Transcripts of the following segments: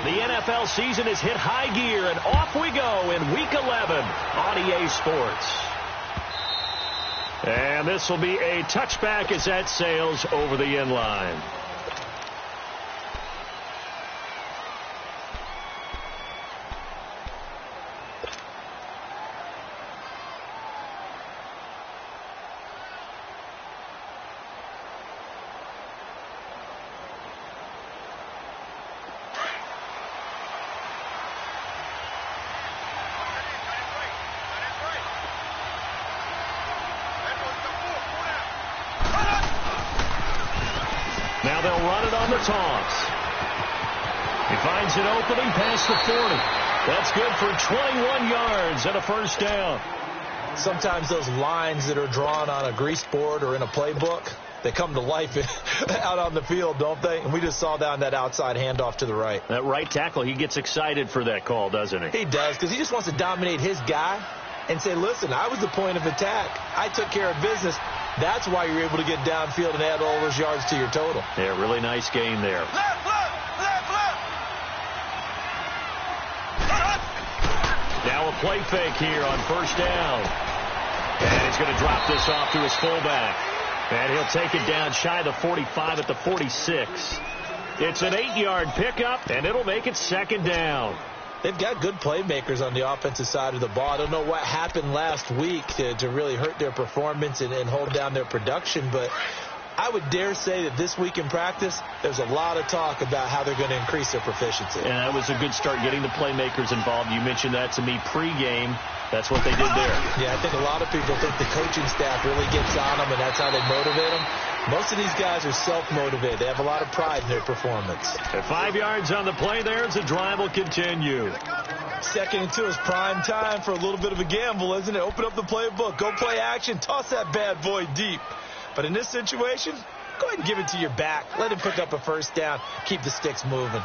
The NFL season is hit high gear, and off we go in Week 11 on EA Sports. And this will be a touchback as that sails over the end line. Now they'll run it on the toss. He finds an opening past the 40. That's good for 21 yards and a first down. Sometimes those lines that are drawn on a grease board or in a playbook, they come to life out on the field, don't they? And we just saw down that outside handoff to the right. That right tackle, he gets excited for that call, doesn't he? He does, because he just wants to dominate his guy and say, listen, I was the point of attack. I took care of business. That's why you're able to get downfield and add all those yards to your total. Yeah, really nice game there. Now a play fake here on first down. And he's going to drop this off to his fullback. And he'll take it down shy of the 45 at the 46. It's an 8-yard pickup, and it'll make it second down. They've got good playmakers on the offensive side of the ball. I don't know what happened last week to really hurt their performance and hold down their production, but I would dare say that this week in practice, there's a lot of talk about how they're going to increase their proficiency. And that was a good start getting the playmakers involved. You mentioned that to me pregame. That's what they did there. Yeah, I think a lot of people think the coaching staff really gets on them, and that's how they motivate them. Most of these guys are self-motivated. They have a lot of pride in their performance. At 5 yards on the play there as the drive will continue. 2nd and 2 is prime time for a little bit of a gamble, isn't it? Open up the playbook. Go play action. Toss that bad boy deep. But in this situation, go ahead and give it to your back. Let him pick up a first down. Keep the sticks moving.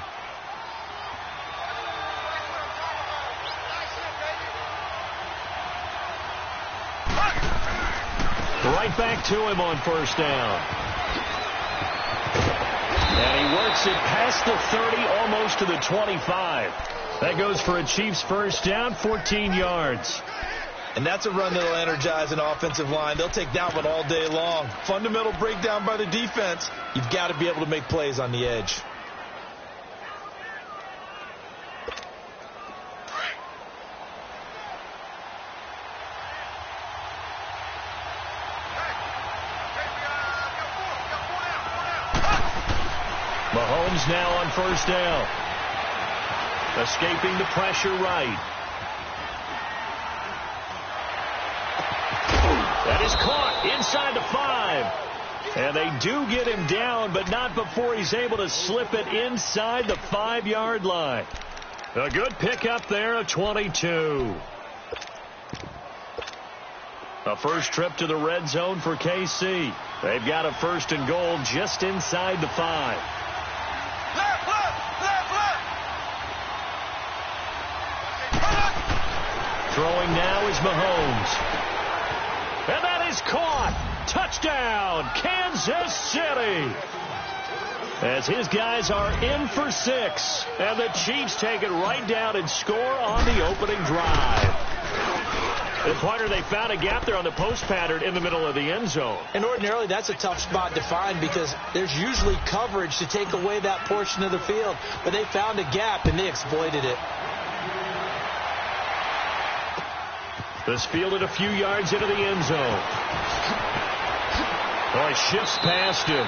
Right back to him on first down. And he works it past the 30, almost to the 25. That goes for a Chiefs first down, 14 yards. And that's a run that will energize an offensive line. They'll take that one all day long. Fundamental breakdown by the defense. You've got to be able to make plays on the edge. Mahomes now on first down. Escaping the pressure right. That is caught inside the 5. And they do get him down, but not before he's able to slip it inside the 5-yard line. A good pickup there of 22. A first trip to the red zone for KC. They've got a first and goal just inside the 5. Throwing now is Mahomes. And that is caught. Touchdown, Kansas City. As his guys are in for 6. And the Chiefs take it right down and score on the opening drive. The pointer, they found a gap there on the post pattern in the middle of the end zone. And ordinarily, that's a tough spot to find because there's usually coverage to take away that portion of the field. But they found a gap, and they exploited it. This fielded a few yards into the end zone. Oh, he shifts past him.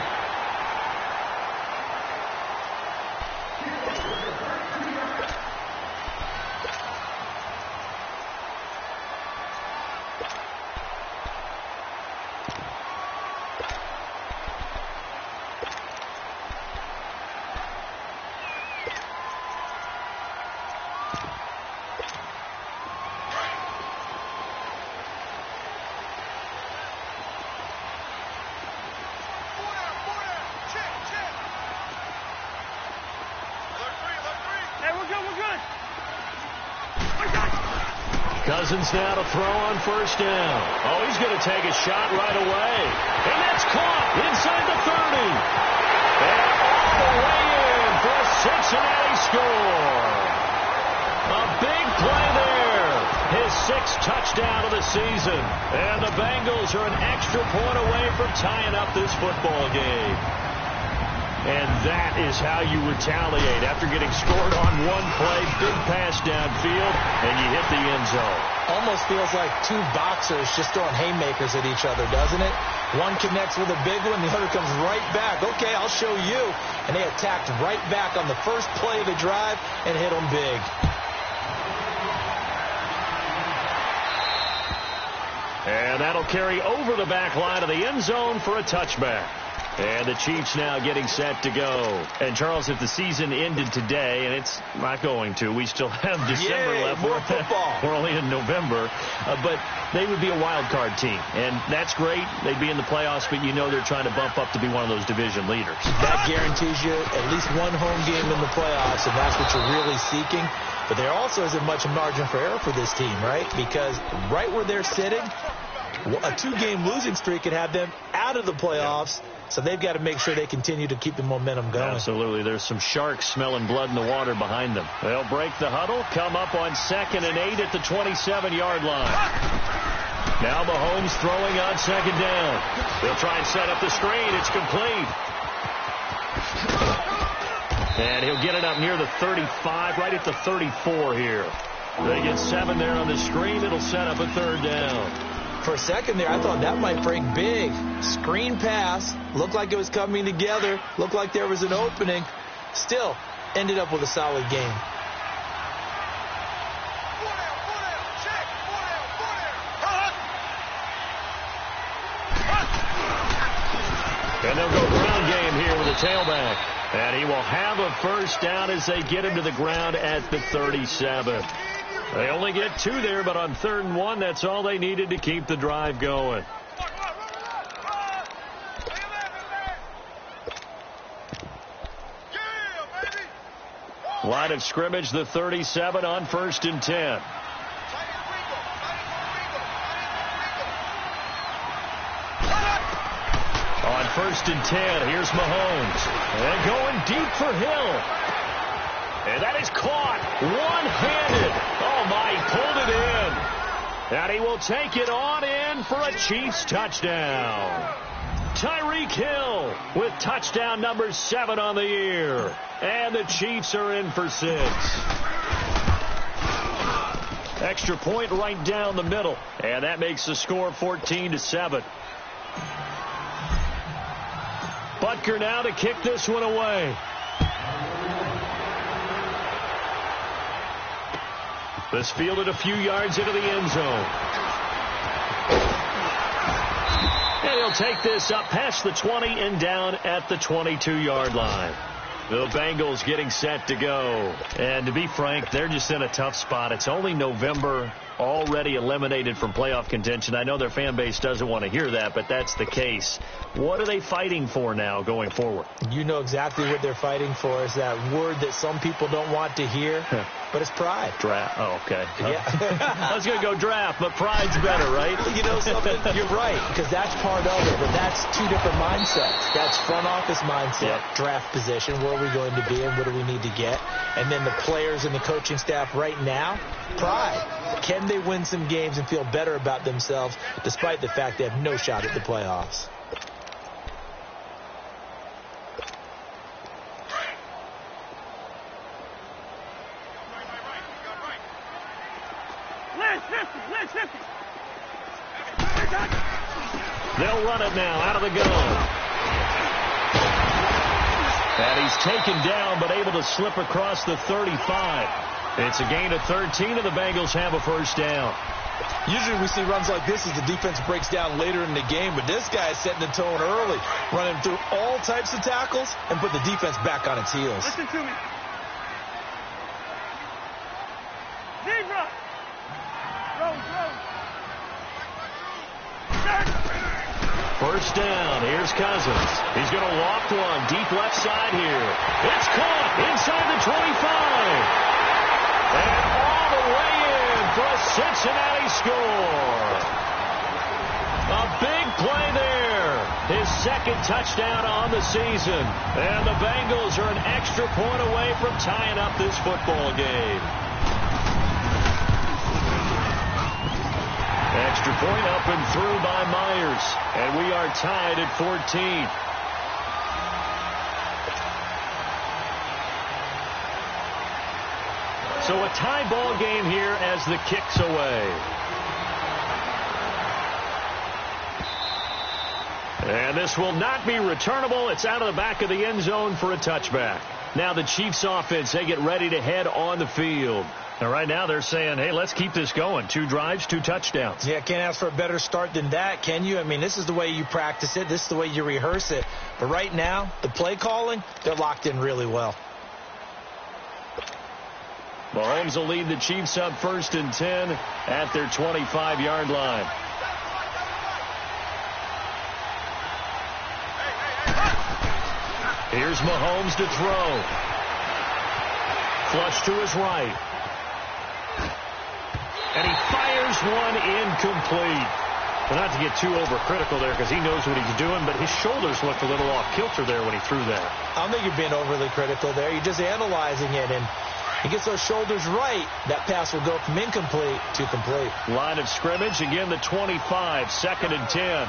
Cousins now to throw on first down. Oh, he's going to take a shot right away. And that's caught inside the 30. And all the way in for a Cincinnati score. A big play there. His 6th touchdown of the season. And the Bengals are an extra point away from tying up this football game. And that is how you retaliate after getting scored on one play, big pass downfield, and you hit the end zone. Almost feels like two boxers just throwing haymakers at each other, doesn't it? One connects with a big one, the other comes right back. Okay, I'll show you. And they attacked right back on the first play of the drive and hit them big. And that'll carry over the back line of the end zone for a touchback. And the Chiefs now getting set to go. And, Charles, if the season ended today, and it's not going to, we still have December left. More football. We're only in November. But they would be a wild card team. And that's great. They'd be in the playoffs, but you know they're trying to bump up to be one of those division leaders. That guarantees you at least one home game in the playoffs, and that's what you're really seeking. But there also isn't much margin for error for this team, right? Because right where they're sitting, a 2-game losing streak could have them out of the playoffs. So they've got to make sure they continue to keep the momentum going. Absolutely. There's some sharks smelling blood in the water behind them. They'll break the huddle, come up on 2nd and 8 at the 27-yard line. Now Mahomes throwing on 2nd down. They'll try and set up the screen. It's complete. And he'll get it up near the 35, right at the 34 here. They get 7 there on the screen. It'll set up a 3rd down. For a second there, I thought that might break big. Screen pass. Looked like it was coming together. Looked like there was an opening. Still, ended up with a solid game. And they'll go ground game here with a tailback. And he will have a 1st down as they get him to the ground at the 37. They only get 2 there, but on 3rd and 1, that's all they needed to keep the drive going. Line of scrimmage, the 37 on 1st and 10. On 1st and 10, here's Mahomes. And going deep for Hill. And that is caught one-handed. Oh, my, he pulled it in. And he will take it on in for a Chiefs touchdown. Tyreek Hill with touchdown number 7 on the year. And the Chiefs are in for 6. Extra point right down the middle. And that makes the score 14-7. Butker now to kick this one away. This fielded a few yards into the end zone. And he'll take this up past the 20 and down at the 22-yard line. The Bengals getting set to go. And to be frank, they're just in a tough spot. It's only November, already eliminated from playoff contention. I know their fan base doesn't want to hear that, but that's the case. What are they fighting for now going forward? You know exactly what they're fighting for. Is that word that some people don't want to hear, but it's pride. Draft. Oh, okay. Yeah. I was going to go draft, but pride's better, right? You know something? You're right, because that's part of it, but that's 2 different mindsets. That's front office mindset, draft position, where are we going to be and what do we need to get? And then the players and the coaching staff right now, pride. Can they win some games and feel better about themselves despite the fact they have no shot at the playoffs? They'll run it now out of the gun. And he's taken down but able to slip across the 35. It's a gain of 13 and the Bengals have a 1st down. Usually we see runs like this as the defense breaks down later in the game, but this guy is setting the tone early, running through all types of tackles and put the defense back on its heels. Listen to me. Zebra. Rose. 1st down. Here's Cousins. He's going to walk one deep left side here. It's caught inside the 25. And all the way in for a Cincinnati score. A big play there. his second touchdown on the season. And the Bengals are an extra point away from tying up this football game. Extra point up and through by Myers. And we are tied at 14. So a tie ball game here as the kick's away. And this will not be returnable. It's out of the back of the end zone for a touchback. Now the Chiefs offense, they get ready to head on the field. And right now they're saying, hey, let's keep this going. 2 drives, 2 touchdowns. Yeah, can't ask for a better start than that, can you? I mean, this is the way you practice it. This is the way you rehearse it. But right now, the play calling, they're locked in really well. Mahomes will lead the Chiefs up 1st and 10 at their 25-yard line. Here's Mahomes to throw. Flush to his right. And he fires one incomplete. Well, not to get too overcritical there because he knows what he's doing, but his shoulders looked a little off kilter there when he threw that. I don't think you're being overly critical there. You're just analyzing it, and he gets those shoulders right. That pass will go from incomplete to complete. Line of scrimmage, again the 25, 2nd and 10.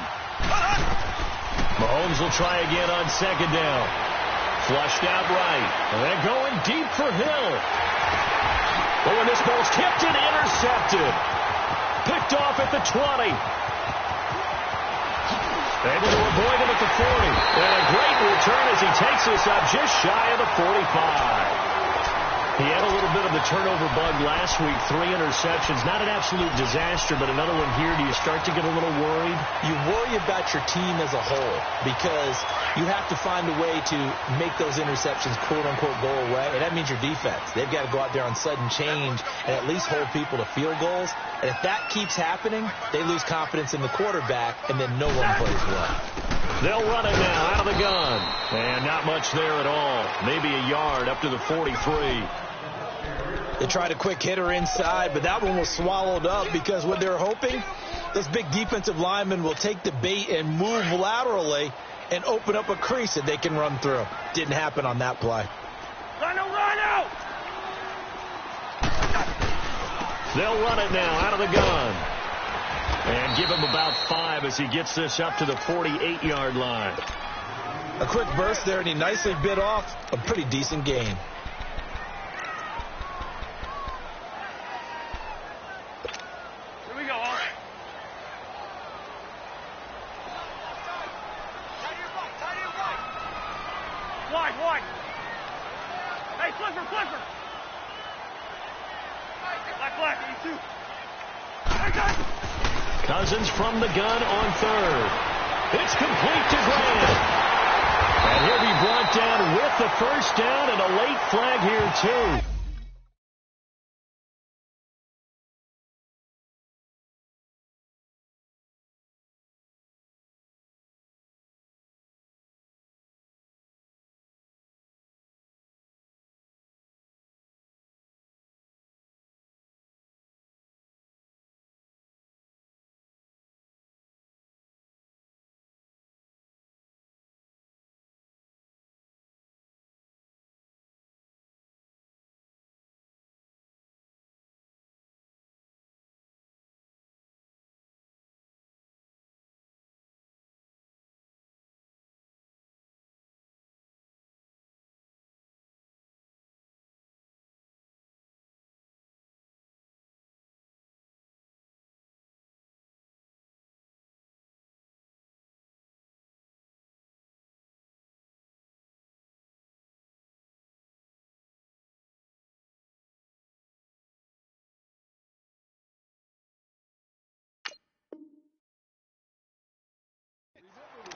Mahomes will try again on 2nd down. Flushed out right. And they're going deep for Hill. Oh, and this ball's tipped and intercepted. Picked off at the 20. Able to avoid him at the 40. And a great return as he takes us up just shy of the 45. He had a little bit of the turnover bug last week. 3 interceptions. Not an absolute disaster, but another one here. Do you start to get a little worried? You worry about your team as a whole because you have to find a way to make those interceptions, quote-unquote, go away. And that means your defense. They've got to go out there on sudden change and at least hold people to field goals. And if that keeps happening, they lose confidence in the quarterback, and then no one plays well. They'll run it now out of the gun. And not much there at all. Maybe a yard up to the 43. They tried a quick hitter inside, but that one was swallowed up because what they're hoping, those big defensive linemen will take the bait and move laterally and open up a crease that they can run through. Didn't happen on that play. Rhino! They'll run it now out of the gun. And give him about 5 as he gets this up to the 48-yard line. A quick burst there, and he nicely bit off a pretty decent gain. Here we go, all right. Wide. Hey, Flipper. Black, you too. Cousins from the gun on 3rd. It's complete to Grant. And he'll be brought down with the 1st down and a late flag here, too.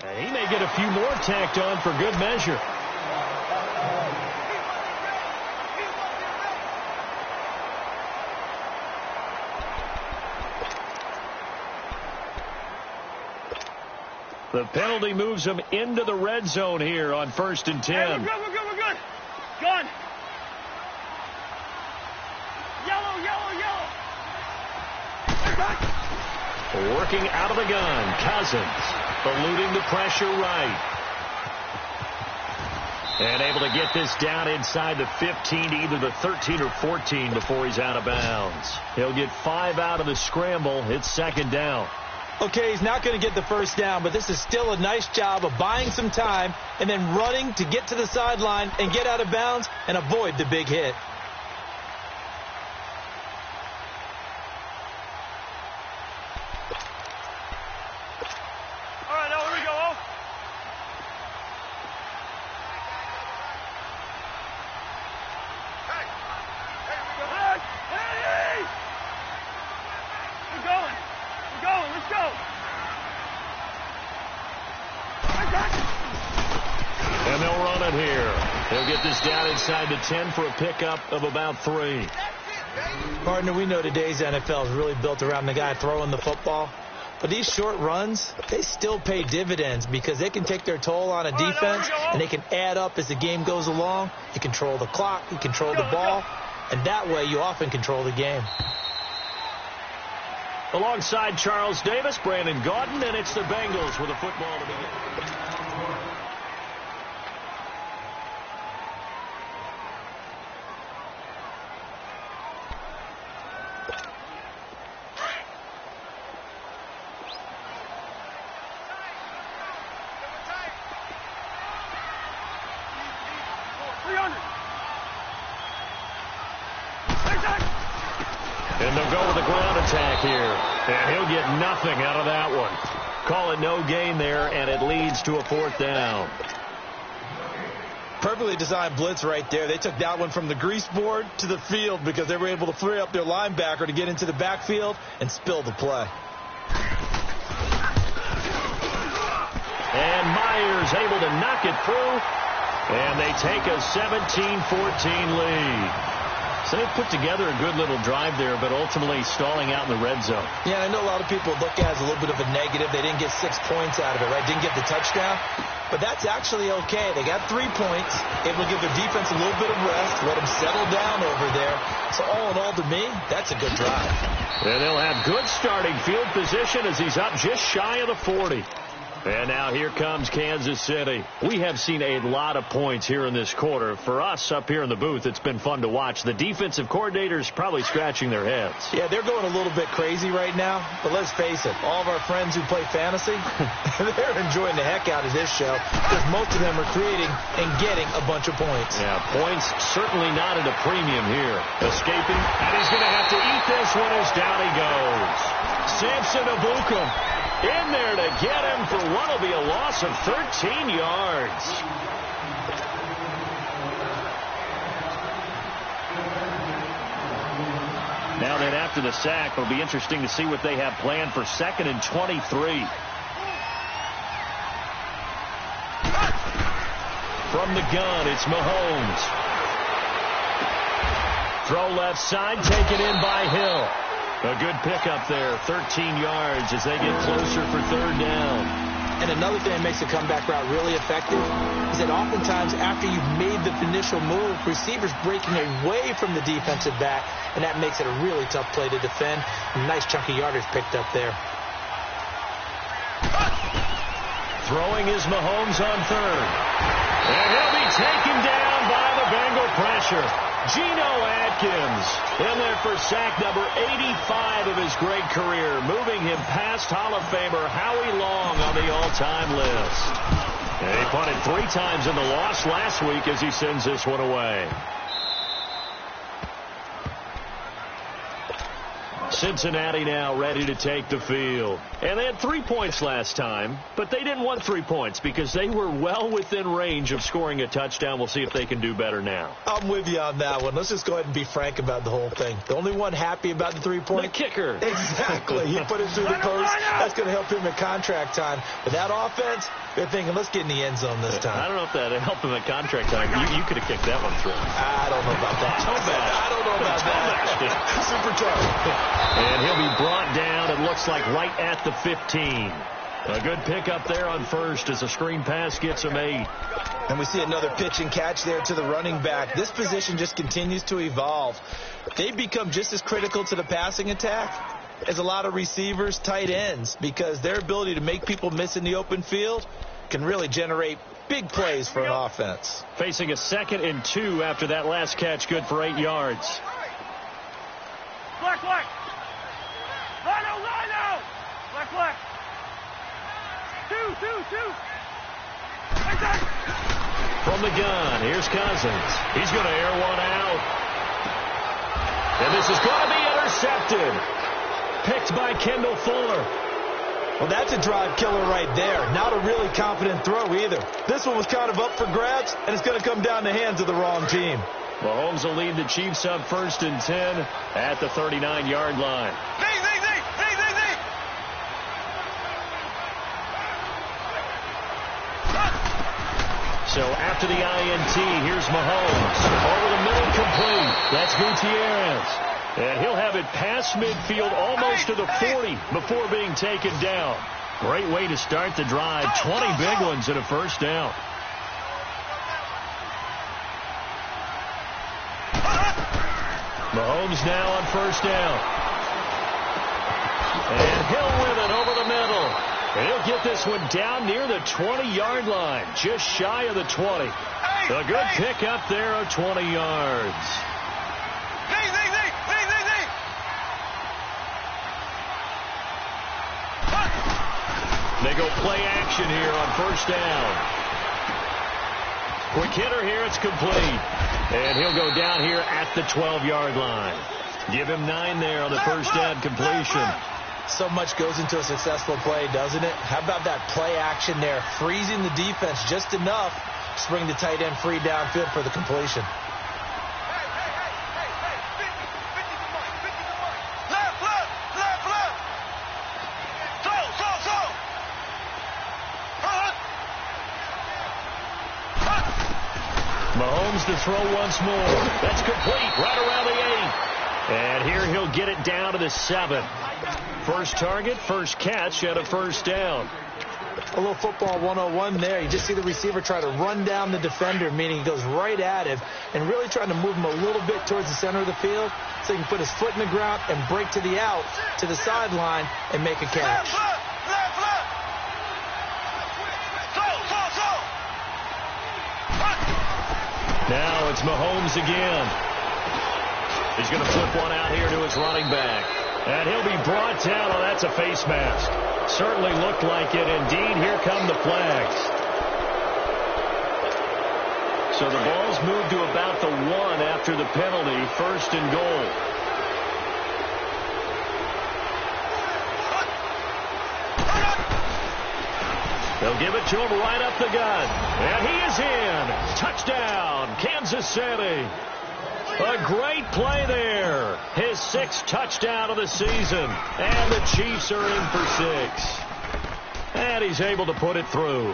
And he may get a few more tacked on for good measure. The penalty moves him into the red zone here on 1st and 10. Hey, we're good. Gun. Yellow. Working out of the gun. Cousins eluding the pressure right. And able to get this down inside the 15 to either the 13 or 14 before he's out of bounds. He'll get 5 out of the scramble. It's second down. Okay, he's not going to get the first down, but this is still a nice job of buying some time and then running to get to the sideline and get out of bounds and avoid the big hit. All right, now here we go. Oh. Hey! We're going. Let's go. And they'll run it here. They'll get this down inside the 10 for a pickup of about 3. Partner, we know today's NFL is really built around the guy throwing the football. But these short runs, they still pay dividends because they can take their toll on a defense and they can add up as the game goes along. You control the clock, you control the ball, and that way you often control the game. Alongside Charles Davis, Brandon Gaudin, and it's the Bengals with a football to begin. 300. And they'll go with a ground attack here. And he'll get nothing out of that one. Call it no gain there, and it leads to a 4th down. Perfectly designed blitz right there. They took that one from the grease board to the field because they were able to free up their linebacker to get into the backfield and spill the play. And Myers able to knock it through. And they take a 17-14 lead. So they've put together a good little drive there, but ultimately stalling out in the red zone. Yeah, I know a lot of people look at it as a little bit of a negative. They didn't get 6 points out of it, right? Didn't get the touchdown. But that's actually okay. They got 3 points. Able to give their defense a little bit of rest, let them settle down over there. So all in all, to me, that's a good drive. And they'll have good starting field position as he's up just shy of the 40. And now here comes Kansas City. We have seen a lot of points here in this quarter. For us up here in the booth, it's been fun to watch. The defensive coordinators probably scratching their heads. Yeah, they're going a little bit crazy right now. But let's face it, all of our friends who play fantasy, they're enjoying the heck out of this show because most of them are creating and getting a bunch of points. Yeah, points certainly not at a premium here. Escaping, and he's going to have to eat this one as down he goes. Samson Ebukam in there to get him for what will be a loss of 13 yards. Now then, after the sack, it'll be interesting to see what they have planned for 2nd and 23. From the gun, it's Mahomes. Throw left side, taken in by Hill. A good pickup there, 13 yards as they get closer for 3rd down. And another thing that makes the comeback route really effective is that oftentimes after you've made the initial move, receivers breaking away from the defensive back, and that makes it a really tough play to defend. A nice chunk of yardage picked up there. Throwing is Mahomes on 3rd. And he'll be taken down by the Bengal pressure. Geno Atkins in there for sack number 85 of his great career, moving him past Hall of Famer Howie Long on the all-time list. And he punted 3 times in the loss last week as he sends this one away. Cincinnati now ready to take the field. And they had 3 points last time, but they didn't want 3 points because they were well within range of scoring a touchdown. We'll see if they can do better now. I'm with you on that one. Let's just go ahead and be frank about the whole thing. The only one happy about the 3-point? The kicker. Exactly. He put it through the post. That's going to help him at contract time. But that offense, they're thinking, let's get in the end zone this time. I don't know if that helped him at contract time. You could have kicked that one through. I don't know about that. I don't know about that. Super tough. And he'll be brought down, it looks like, right at the 15. A good pickup there on 1st as a screen pass gets him 8. And we see another pitch and catch there to the running back. This position just continues to evolve. They've become just as critical to the passing attack is a lot of receivers, tight ends, because their ability to make people miss in the open field can really generate big plays for an offense. Facing a 2nd and 2 after that last catch, good for 8 yards. Black. Line out. Black. 2. From the gun, here's Cousins. He's going to air one out. And this is going to be intercepted. Picked by Kendall Fuller. Well, that's a drive killer right there. Not a really confident throw either. This one was kind of up for grabs, and it's going to come down the hands of the wrong team. Mahomes will lead the Chiefs up 1st and 10 at the 39-yard line. So after the INT, here's Mahomes. Over the middle, complete. That's Gutierrez. And he'll have it past midfield almost to the 40 before being taken down. Great way to start the drive. 20 big ones and a first down. Mahomes now on first down. And Hill with it over the middle. And he'll get this one down near the 20-yard line, just shy of the 20. A good pick up there of 20 yards. They go play action here on first down. Quick hitter here, it's complete. And he'll go down here at the 12-yard line. Give him 9 there on the first down completion. So much goes into a successful play, doesn't it? How about that play action there, freezing the defense just enough to bring the tight end free downfield for the completion. Mahomes to throw once more. That's complete right around the 8. And here he'll get it down to the 7. First target, first catch, and a first down. A little football 101 there. You just see the receiver try to run down the defender, meaning he goes right at him, and really trying to move him a little bit towards the center of the field so he can put his foot in the ground and break to the out, to the sideline, and make a catch. Now it's Mahomes again. He's going to flip one out here to his running back. And he'll be brought down. Oh, that's a face mask. Certainly looked like it. Indeed, here come the flags. So the ball's moved to about the 1 after the penalty. First and goal. They'll give it to him right up the gut. And he is in. Touchdown, Kansas City. A great play there. His 6th touchdown of the season. And the Chiefs are in for 6. And he's able to put it through.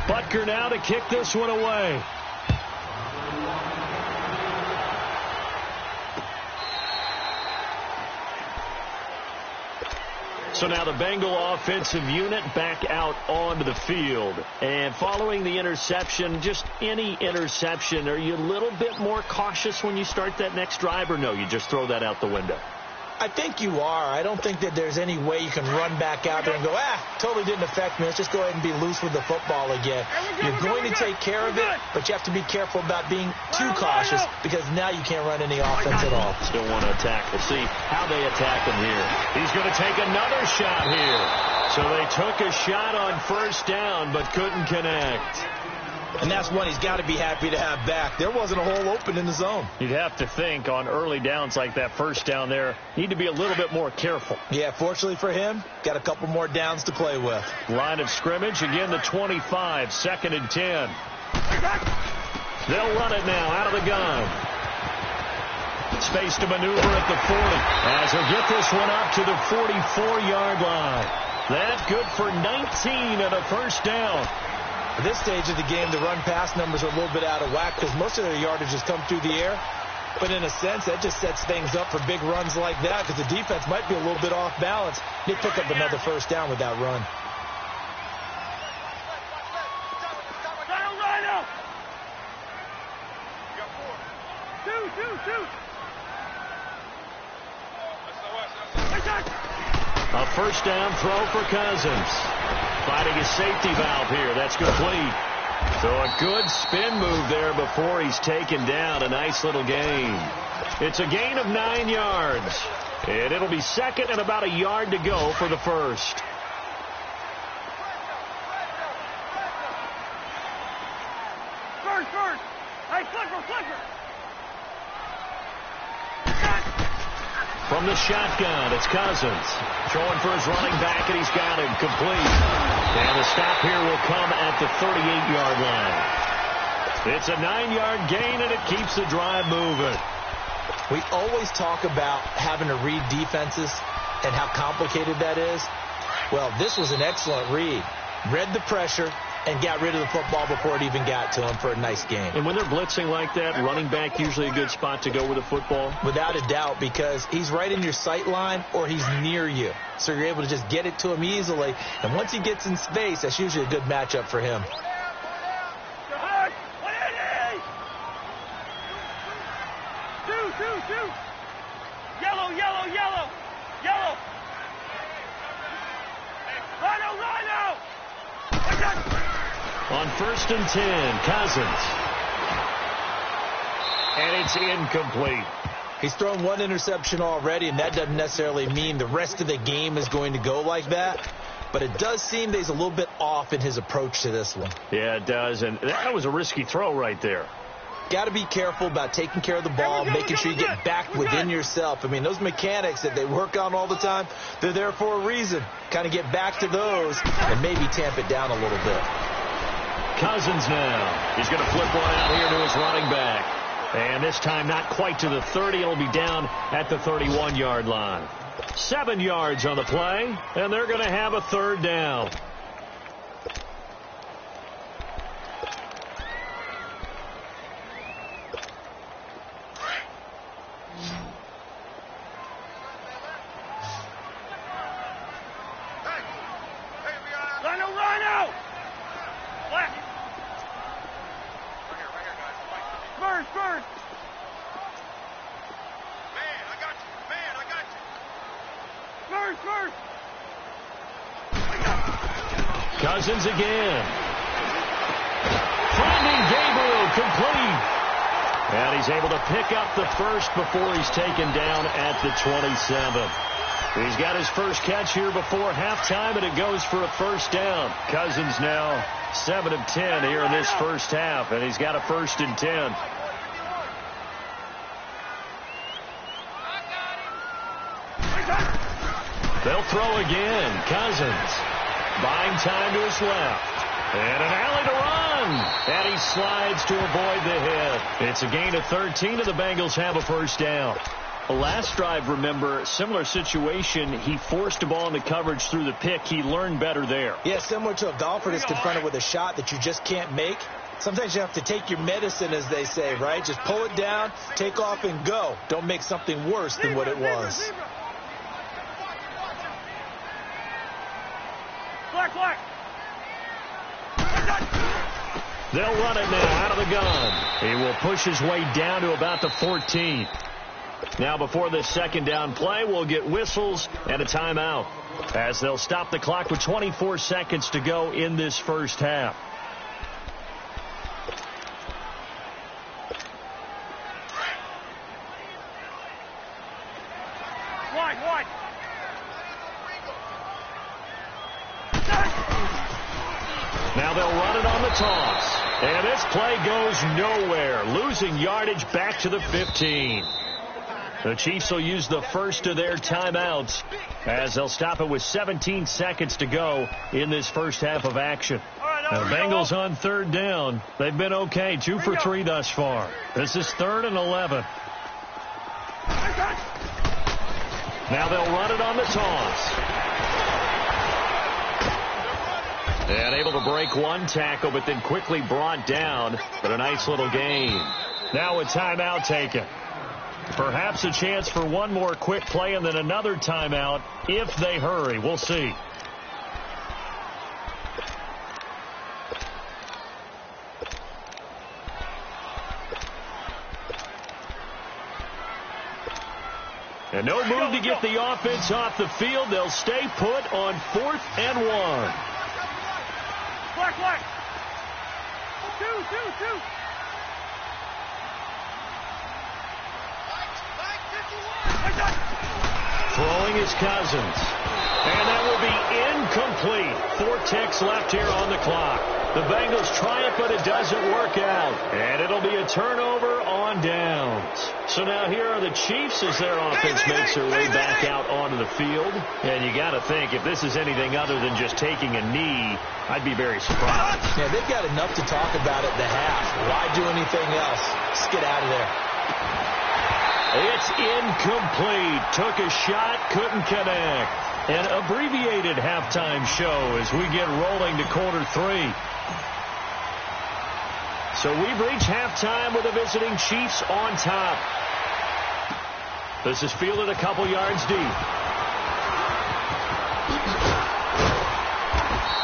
Butker now to kick this one away. So now the Bengal offensive unit back out onto the field. And following the interception, just any interception, are you a little bit more cautious when you start that next drive, or no, you just throw that out the window? I think you are. I don't think that there's any way you can run back out there and go, totally didn't affect me. Let's just go ahead and be loose with the football again. You're going to take care of it, but you have to be careful about being too cautious because now you can't run any offense at all. Still want to attack. We'll see how they attack him here. He's going to take another shot here. So they took a shot on first down but couldn't connect. And that's one he's got to be happy to have back. There wasn't a hole open in the zone. You'd have to think on early downs like that first down there, need to be a little bit more careful. Yeah, fortunately for him, got a couple more downs to play with. Line of scrimmage, again the 25, 2nd and 10. They'll run it now out of the gun. Space to maneuver at the 40 as he'll get this one up to the 44-yard line. That's good for 19 and a first down. At this stage of the game, the run-pass numbers are a little bit out of whack because most of their yardage has come through the air. But in a sense, that just sets things up for big runs like that because the defense might be a little bit off balance. They pick up another first down with that run. shoot. A first down throw for Cousins. Finding a safety valve here. That's complete. So a good spin move there before he's taken down. A nice little gain. It's a gain of 9 yards. And it'll be second and about a yard to go for the first. First. Hey, flipper. From the shotgun, it's Cousins. Throwing for his running back, and he's got him complete. And the stop here will come at the 38-yard line. It's a 9-yard gain, and it keeps the drive moving. We always talk about having to read defenses and how complicated that is. Well, this was an excellent read. Read the pressure and got rid of the football before it even got to him for a nice gain. And when they're blitzing like that, running back usually a good spot to go with the football? Without a doubt, because he's right in your sight line or he's near you. So you're able to just get it to him easily. And once he gets in space, that's usually a good matchup for him. Shoot. Yellow. Rhino. On 1st and 10, Cousins. And it's incomplete. He's thrown one interception already, and that doesn't necessarily mean the rest of the game is going to go like that. But it does seem that he's a little bit off in his approach to this one. Yeah, it does. And that was a risky throw right there. Got to be careful about taking care of the ball, making sure you get back within yourself. I mean, those mechanics that they work on all the time, they're there for a reason. Kind of get back to those and maybe tamp it down a little bit. Cousins now. He's going to flip one out here to his running back. And this time not quite to the 30. It'll be down at the 31-yard line. 7 yards on the play, and they're going to have a third down. Rhino! Black! First! Man, I got you! First! Cousins again. Finding Gabriel complete. And he's able to pick up the first before he's taken down at the 27. He's got his first catch here before halftime, and it goes for a first down. Cousins now 7 of 10 here in this first half, and he's got a 1st and 10. They'll throw again. Cousins buying time to his left. And an alley to run. And he slides to avoid the hit. It's a gain of 13, and the Bengals have a first down. Last drive, remember, similar situation. He forced a ball into coverage through the pick. He learned better there. Yeah, similar to a golfer that's confronted with a shot that you just can't make. Sometimes you have to take your medicine, as they say, right? Just pull it down, take off, and go. Don't make something worse than what it was. Black! They'll run it now out of the gun. He will push his way down to about the 14. Now before this second down play, we'll get whistles and a timeout as they'll stop the clock with 24 seconds to go in this first half. Wide! Now they'll run it on the toss. And this play goes nowhere, losing yardage back to the 15. The Chiefs will use the first of their timeouts as they'll stop it with 17 seconds to go in this first half of action. Now, the Bengals on third down. They've been okay, 2 for 3 thus far. This is 3rd and 11. Now they'll run it on the toss. And able to break one tackle, but then quickly brought down. But a nice little gain. Now a timeout taken. Perhaps a chance for one more quick play and then another timeout if they hurry. We'll see. And no move to get the offense off the field. They'll stay put on 4th and 1. Black. 2. Throwing is Cousins. And that will be incomplete. 4 ticks left here on the clock. The Bengals try it, but it doesn't work out. And it'll be a turnover on downs. So now here are the Chiefs as their offense makes their way back out onto the field. And you got to think, if this is anything other than just taking a knee, I'd be very surprised. Yeah, they've got enough to talk about at the half. Why do anything else? Just get out of there. It's incomplete. Took a shot, couldn't connect. An abbreviated halftime show as we get rolling to quarter 3. So we've reached halftime with the visiting Chiefs on top. This is fielded a couple yards deep.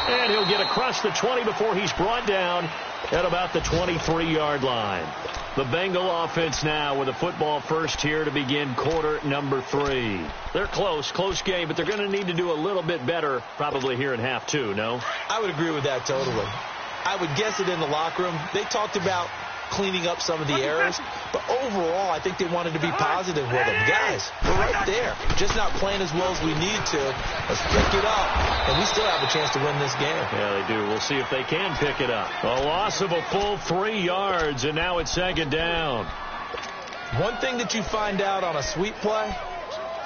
And he'll get across the 20 before he's brought down at about the 23-yard line. The Bengal offense now with a football first here to begin quarter number 3. They're close game, but they're going to need to do a little bit better probably here in half 2, no? I would agree with that totally. I would guess it in the locker room. They talked about cleaning up some of the errors, but overall, I think they wanted to be positive with them. Guys, we're right there. Just not playing as well as we need to. Let's pick it up, and we still have a chance to win this game. Yeah, they do. We'll see if they can pick it up. A loss of a full 3 yards, and now it's 2nd down. One thing that you find out on a sweep play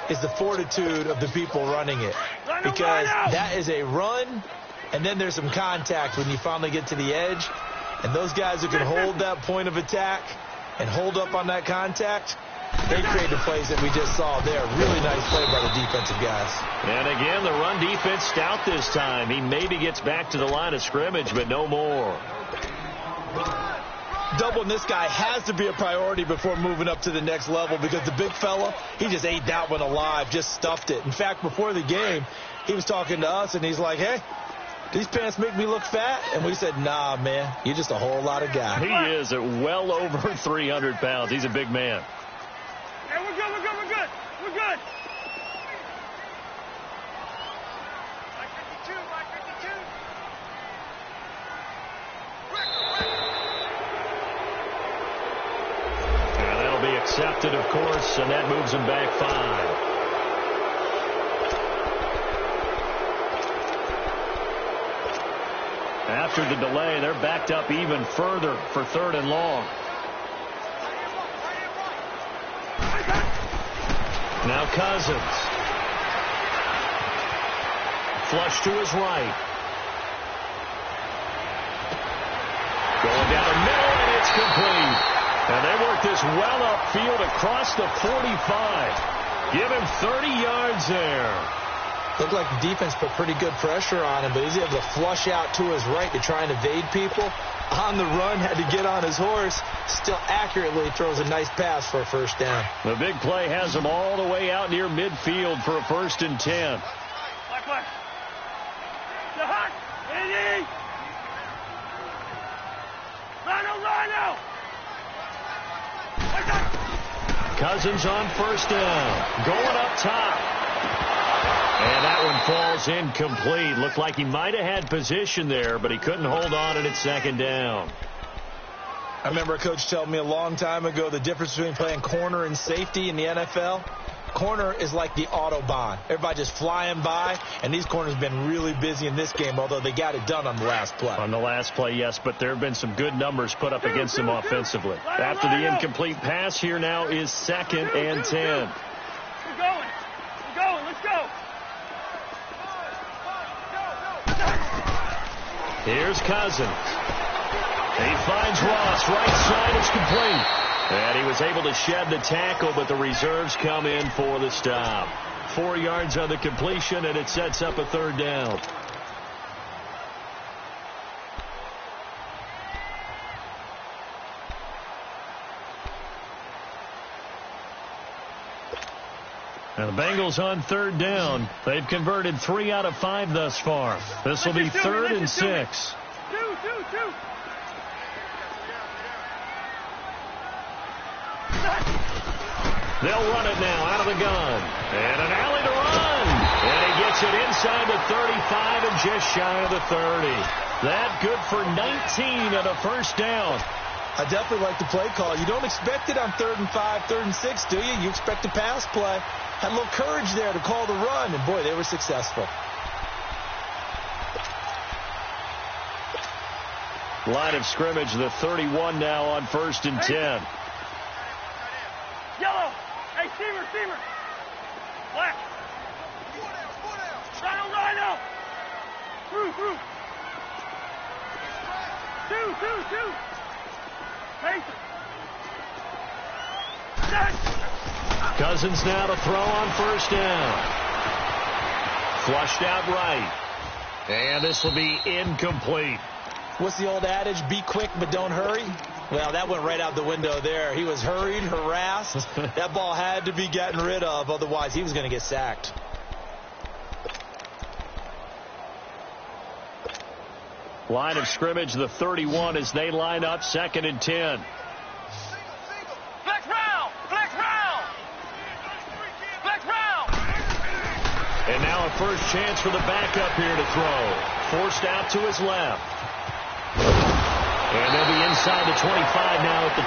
is the fortitude of the people running it, because that is a run, and then there's some contact when you finally get to the edge. And those guys who can hold that point of attack and hold up on that contact, they create the plays that we just saw there. Really nice play by the defensive guys. And again, the run defense stout this time. He maybe gets back to the line of scrimmage, but no more. Doubling this guy has to be a priority before moving up to the next level, because the big fella, he just ate that one alive, just stuffed it. In fact, before the game, he was talking to us, and he's like, hey, these pants make me look fat? And we said, nah, man, you're just a whole lot of guy. He is at well over 300 pounds. He's a big man. Hey, we're good. We're good. Mike 52. And that'll be accepted, of course, and that moves him back 5. After the delay, they're backed up even further for 3rd and long. Now Cousins. Flush to his right. Going down the middle, and it's complete. And they work this well upfield across the 45. Give him 30 yards there. Looked like the defense put pretty good pressure on him, but he's able to flush out to his right to try and evade people. On the run, had to get on his horse. Still accurately throws a nice pass for a 1st down. The big play has him all the way out near midfield for a 1st and 10. Black. The hot. Eddie. Rhino. Cousins on 1st down. Going up top. And that one falls incomplete. Looked like he might have had position there, but he couldn't hold on, and it's 2nd down. I remember a coach telling me a long time ago the difference between playing corner and safety in the NFL. Corner is like the Autobahn. Everybody just flying by, and these corners have been really busy in this game, although they got it done on the last play. On the last play, yes, but there have been some good numbers put up against them offensively. After the incomplete pass, here now is 2nd and 10. We're going. Let's go. Here's Cousins. He finds Ross. Right side, it's complete. And he was able to shed the tackle, but the reserves come in for the stop. 4 yards on the completion, and it sets up a 3rd down. And the Bengals on 3rd down. They've converted 3 out of 5 thus far. This will be 3rd and 6. Two. They'll run it now out of the gun. And an alley to run. And he gets it inside the 35 and just shy of the 30. That good for 19 and a first down. I definitely like the play call. You don't expect it on 3rd and 5, 3rd and 6, do you? You expect a pass play. Had a little courage there to call the run, and boy, they were successful. Line of scrimmage, the 31 now on 1st and 10. Yellow. Hey, Seamer. Black. Rhino. Through. Two. Mason. Cousins now to throw on 1st down. Flushed out right. And this will be incomplete. What's the old adage? Be quick, but don't hurry. Well, that went right out the window there. He was hurried, harassed. That ball had to be gotten rid of. Otherwise, he was going to get sacked. Line of scrimmage, the 31 as they line up 2nd and 10. Flex round. And now a first chance for the backup here to throw. Forced out to his left. And they'll be inside the 25 now at the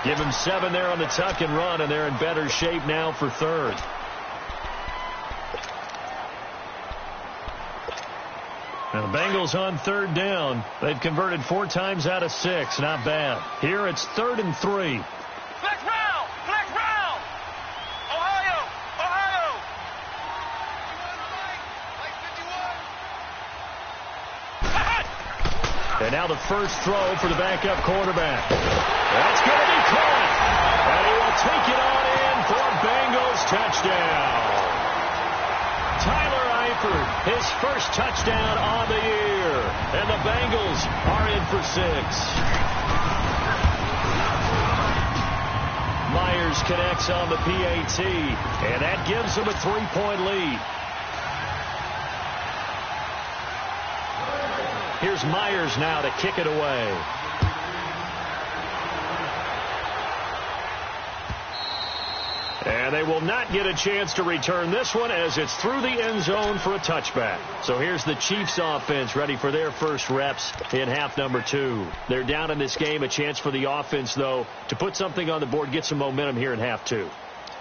24. Give him 7 there on the tuck and run, and they're in better shape now for 3rd. And the Bengals on 3rd down. They've converted 4 times out of 6. Not bad. Here it's 3rd and 3. Flex round. Ohio. And now the first throw for the backup quarterback. That's going to be caught. And he will take it on in for a Bengals touchdown. Tyler Eifert, his first touchdown on the year. And the Bengals are in for 6. Myers connects on the PAT. And that gives them a 3-point lead. Here's Myers now to kick it away. And they will not get a chance to return this one as it's through the end zone for a touchback. So here's the Chiefs offense ready for their first reps in half number 2. They're down in this game. A chance for the offense, though, to put something on the board, get some momentum here in half 2.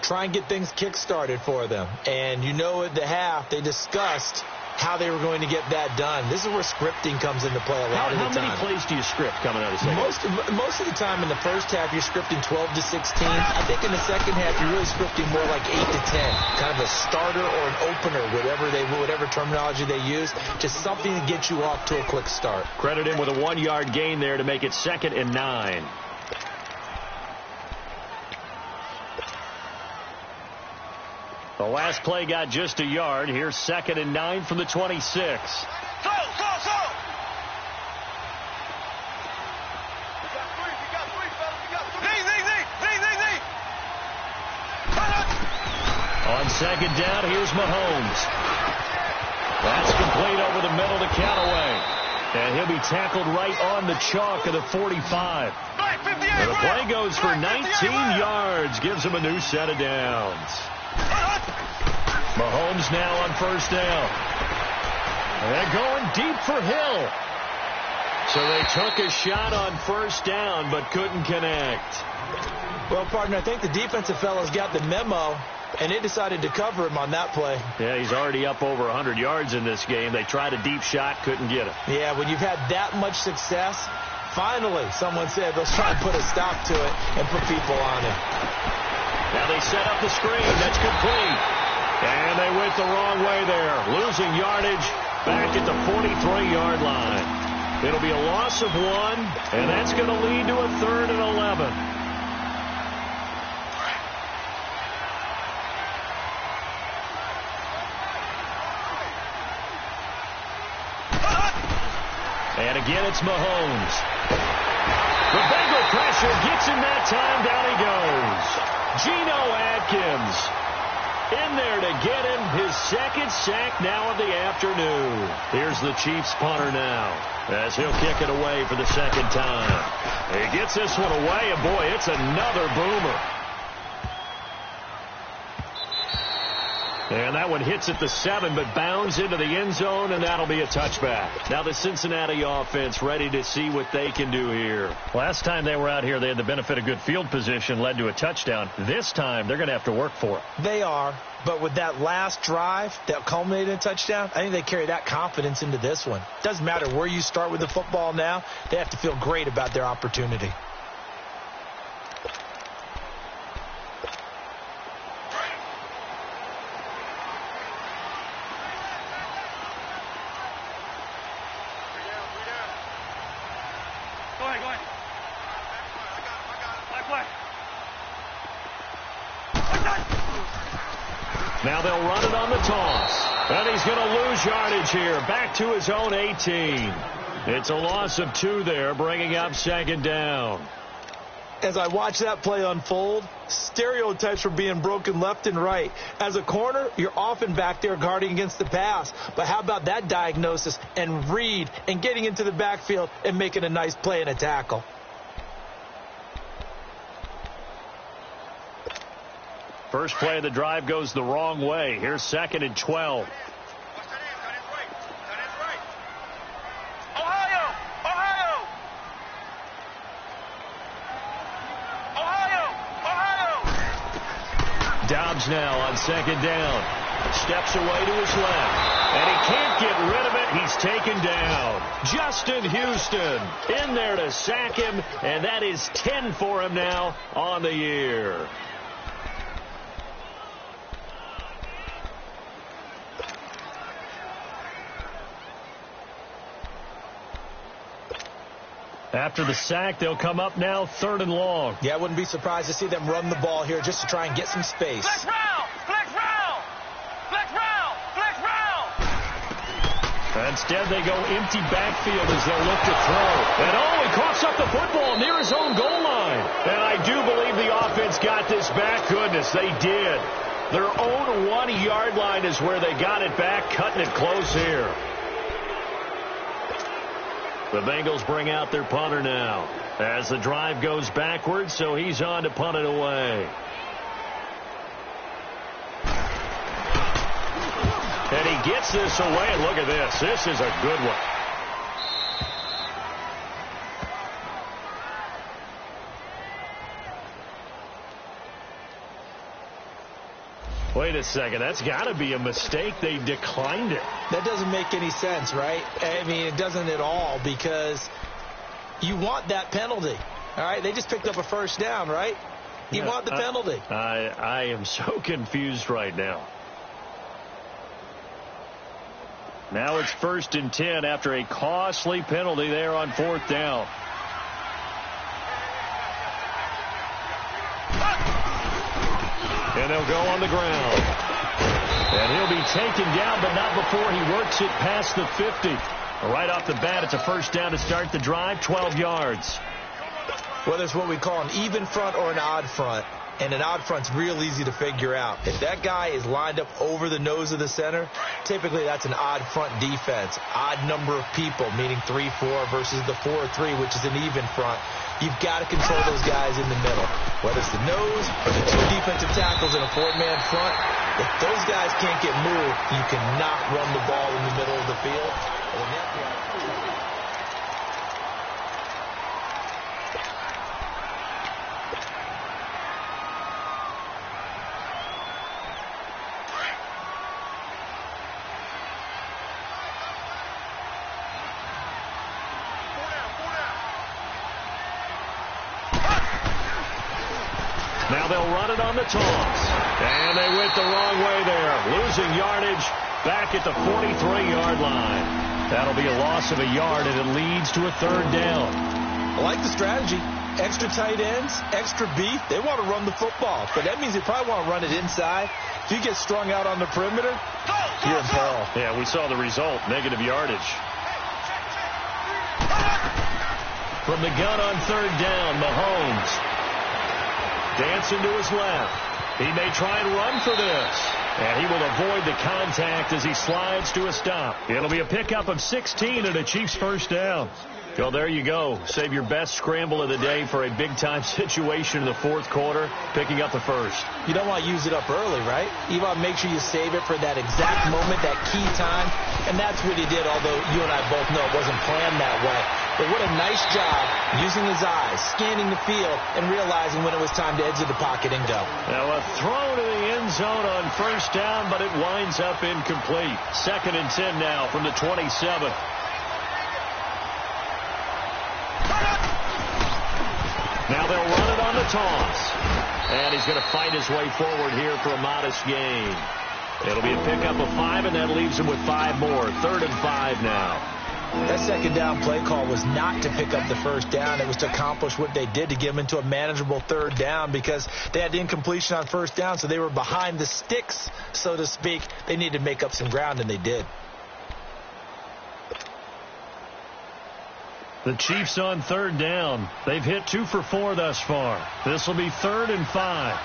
Try and get things kick-started for them. And you know at the half they discussed how they were going to get that done. This is where scripting comes into play a lot of the time. How many plays do you script coming out of the second? Most of the time in the first half, you're scripting 12 to 16. I think in the second half, you're really scripting more like 8 to 10. Kind of a starter or an opener, whatever terminology they use. Just something to get you off to a quick start. Credit him with a 1-yard gain there to make it 2nd and 9. The last play got just a yard. Here's 2nd and 9 from the 26. Go. On 2nd down, here's Mahomes. That's complete over the middle to Callaway. And he'll be tackled right on the chalk of the 45. And the play goes for 19 yards. Gives him a new set of downs. Mahomes now on 1st down. And they're going deep for Hill. So they took a shot on 1st down but couldn't connect. Well, partner, I think the defensive fellows got the memo, and they decided to cover him on that play. Yeah, he's already up over 100 yards in this game. They tried a deep shot, couldn't get it. Yeah, when you've had that much success, finally, someone said, let's try and put a stop to it and put people on it. Now they set up the screen. That's complete. And they went the wrong way there. Losing yardage back at the 43-yard line. It'll be a loss of 1, and that's going to lead to a 3rd and 11. And again, it's Mahomes. The Bengal pressure gets him that time. Down he goes. Geno Atkins in there to get him his 2nd sack now of the afternoon. Here's the Chiefs punter now as he'll kick it away for the 2nd time. He gets this one away, and boy, it's another boomer. And that one hits at the 7, but bounds into the end zone, and that'll be a touchback. Now the Cincinnati offense ready to see what they can do here. Last time they were out here, they had the benefit of good field position, led to a touchdown. This time, they're going to have to work for it. They are, but with that last drive that culminated in a touchdown, I think they carry that confidence into this one. Doesn't matter where you start with the football now, they have to feel great about their opportunity. Now they'll run it on the toss. And he's going to lose yardage here. Back to his own 18. It's a loss of 2 there, bringing up 2nd down. As I watch that play unfold, stereotypes were being broken left and right. As a corner, you're often back there guarding against the pass. But how about that diagnosis and read and getting into the backfield and making a nice play and a tackle? First play of the drive goes the wrong way. Here's 2nd and 12. Dobbs now on 2nd down. Steps away to his left. And he can't get rid of it. He's taken down. Justin Houston in there to sack him. And that is 10 for him now on the year. After the sack, they'll come up now 3rd and long. Yeah, I wouldn't be surprised to see them run the ball here just to try and get some space. Flex round! Flex round! Flex round! Flex round! Instead, they go empty backfield as they'll look to throw. And he coughs up the football near his own goal line. And I do believe the offense got this back. Goodness, they did. Their own 1-yard line is where they got it back, cutting it close here. The Bengals bring out their punter now as the drive goes backwards, so he's on to punt it away. And he gets this away. Look at this. This is a good one. Wait a second. That's got to be a mistake. They declined it. That doesn't make any sense, right? I mean, it doesn't at all, because you want that penalty. All right? They just picked up a 1st down, right? You want the penalty. I am so confused right now. Now it's 1st and 10 after a costly penalty there on 4th down. And they'll go on the ground. And he'll be taken down, but not before he works it past the 50. Right off the bat, it's a 1st down to start the drive, 12 yards. Whether it's what we call an even front or an odd front, and an odd front's real easy to figure out. If that guy is lined up over the nose of the center, typically that's an odd front defense. Odd number of people, meaning 3-4 versus the 4-3, which is an even front. You've got to control those guys in the middle. Whether it's the nose or the 2 defensive tackles in a 4-man front, if those guys can't get moved, you cannot run the ball in the middle of the field. Now they'll run it on the toss. And they went the wrong way there. Losing yardage back at the 43-yard line. That'll be a loss of a yard, and it leads to a 3rd down. I like the strategy. Extra tight ends, extra beef. They want to run the football, but that means they probably want to run it inside. If you get strung out on the perimeter, you're in peril. Yeah, we saw the result, negative yardage. From the gun on 3rd down, Mahomes. Dancing to his left. He may try and run for this. And he will avoid the contact as he slides to a stop. It'll be a pickup of 16 and a Chiefs 1st down. Well, there you go. Save your best scramble of the day for a big-time situation in the fourth quarter, picking up the first. You don't want to use it up early, right? You want to make sure you save it for that exact moment, that key time, and that's what he did, although you and I both know it wasn't planned that way. But what a nice job using his eyes, scanning the field, and realizing when it was time to exit the pocket and go. Now a throw to the end zone on first down, but it winds up incomplete. 2nd and 10 now from the 27. Now they'll run it on the toss. And he's going to fight his way forward here for a modest gain. It'll be a pickup of 5, and that leaves him with 5 more. 3rd and 5 now. That second down play call was not to pick up the first down. It was to accomplish what they did, to get them into a manageable 3rd down, because they had the incompletion on first down, so they were behind the sticks, so to speak. They needed to make up some ground, and they did. The Chiefs on 3rd down. They've hit 2 for 4 thus far. This will be 3rd and 5.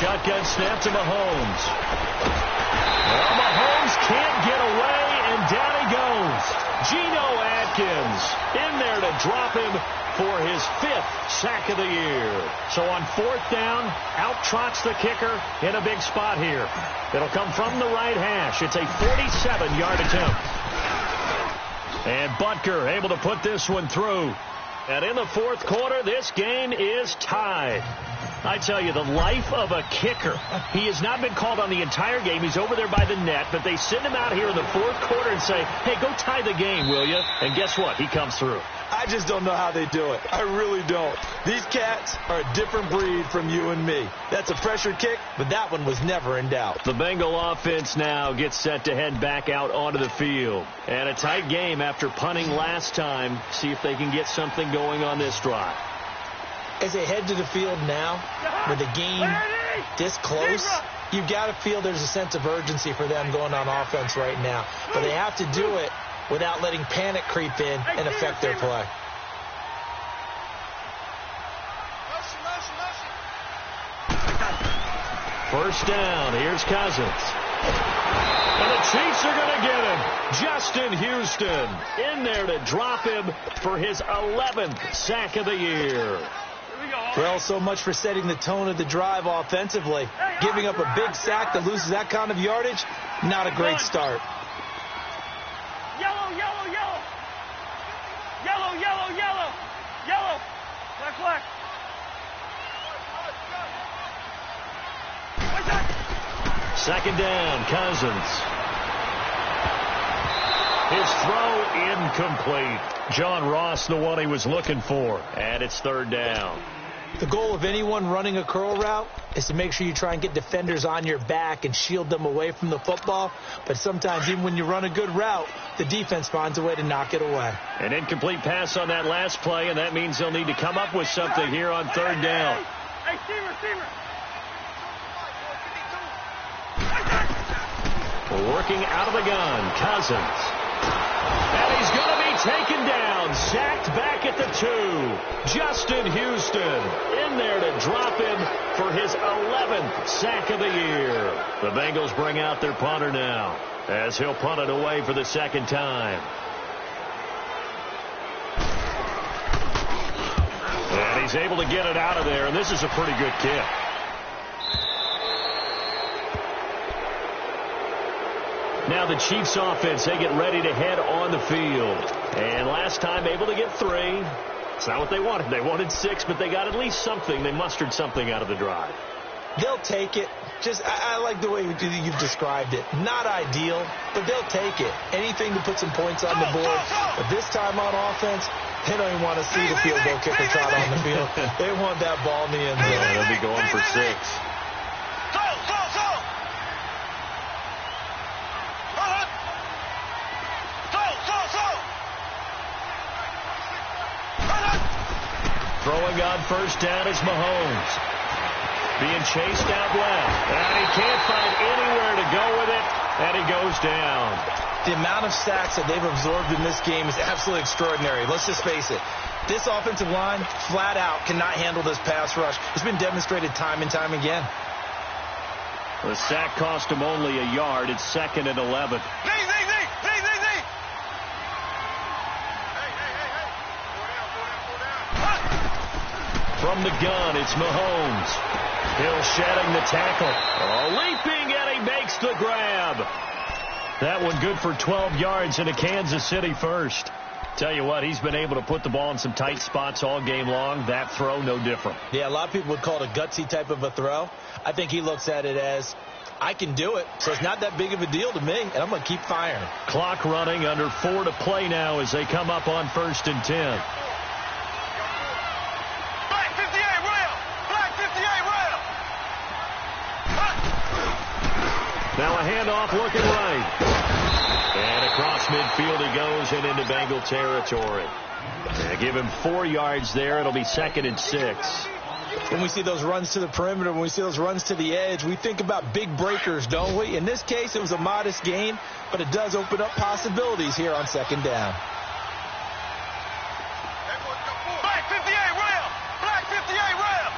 Shotgun snap to Mahomes. Well, Mahomes can't get away, and down he goes. Geno Atkins in there to drop him for his 5th sack of the year. So on 4th down, out trots the kicker in a big spot here. It'll come from the right hash. It's a 47-yard attempt. And Butker able to put this one through. And in the fourth quarter, this game is tied. I tell you, the life of a kicker. He has not been called on the entire game. He's over there by the net, but they send him out here in the fourth quarter and say, hey, go tie the game, will you? And guess what? He comes through. I just don't know how they do it. I really don't. These cats are a different breed from you and me. That's a pressure kick, but that one was never in doubt. The Bengal offense now gets set to head back out onto the field. And a tight game after punting last time. See if they can get something going on this drive. As they head to the field now, with the game this close, you've got to feel there's a sense of urgency for them going on offense right now. But they have to do it without letting panic creep in and affect their play. First down. Here's Cousins. And the Chiefs are going to get him. Justin Houston in there to drop him for his 11th sack of the year. Well, so much for setting the tone of the drive offensively. Giving up a big sack that loses that kind of yardage, not a great start. Yellow, yellow, yellow. Yellow, yellow, yellow. Yellow. Black, black. Second down, Cousins. His throw incomplete. John Ross, the one he was looking for. And it's 3rd down. The goal of anyone running a curl route is to make sure you try and get defenders on your back and shield them away from the football. But sometimes even when you run a good route, the defense finds a way to knock it away. An incomplete pass on that last play, and that means they'll need to come up with something here on 3rd down. Hey, receiver. Working out of the gun, Cousins. And he's going to be taken down, sacked back at the 2. Justin Houston in there to drop him for his 11th sack of the year. The Bengals bring out their punter now as he'll punt it away for the 2nd time. And he's able to get it out of there, and this is a pretty good kick. Now the Chiefs offense, they get ready to head on the field. And last time able to get 3. It's not what they wanted. They wanted 6, but they got at least something. They mustered something out of the drive. They'll take it. I like the way you've described it. Not ideal, but they'll take it. Anything to put some points on the board. But this time on offense, they don't even want to see the field goal kicker trot on the field. They want that ball in the end zone. Yeah, they'll be going for 6. Throwing on first down is Mahomes. Being chased out left. And he can't find anywhere to go with it. And he goes down. The amount of sacks that they've absorbed in this game is absolutely extraordinary. Let's just face it. This offensive line, flat out, cannot handle this pass rush. It's been demonstrated time and time again. The sack cost him only a yard. It's 2nd and 11. From the gun, it's Mahomes. Hill shedding the tackle. Oh, leaping, and he makes the grab. That one good for 12 yards into Kansas City first. Tell you what, he's been able to put the ball in some tight spots all game long. That throw, no different. Yeah, a lot of people would call it a gutsy type of a throw. I think he looks at it as, I can do it, so it's not that big of a deal to me, and I'm going to keep firing. Clock running, under 4 to play now as they come up on 1st and 10. Now a handoff looking right. And across midfield he goes and into Bengal territory. And give him 4 yards there. It'll be 2nd and 6. When we see those runs to the perimeter, when we see those runs to the edge, we think about big breakers, don't we? In this case, it was a modest gain, but it does open up possibilities here on 2nd down. Black 58 rail! Black 58 rail!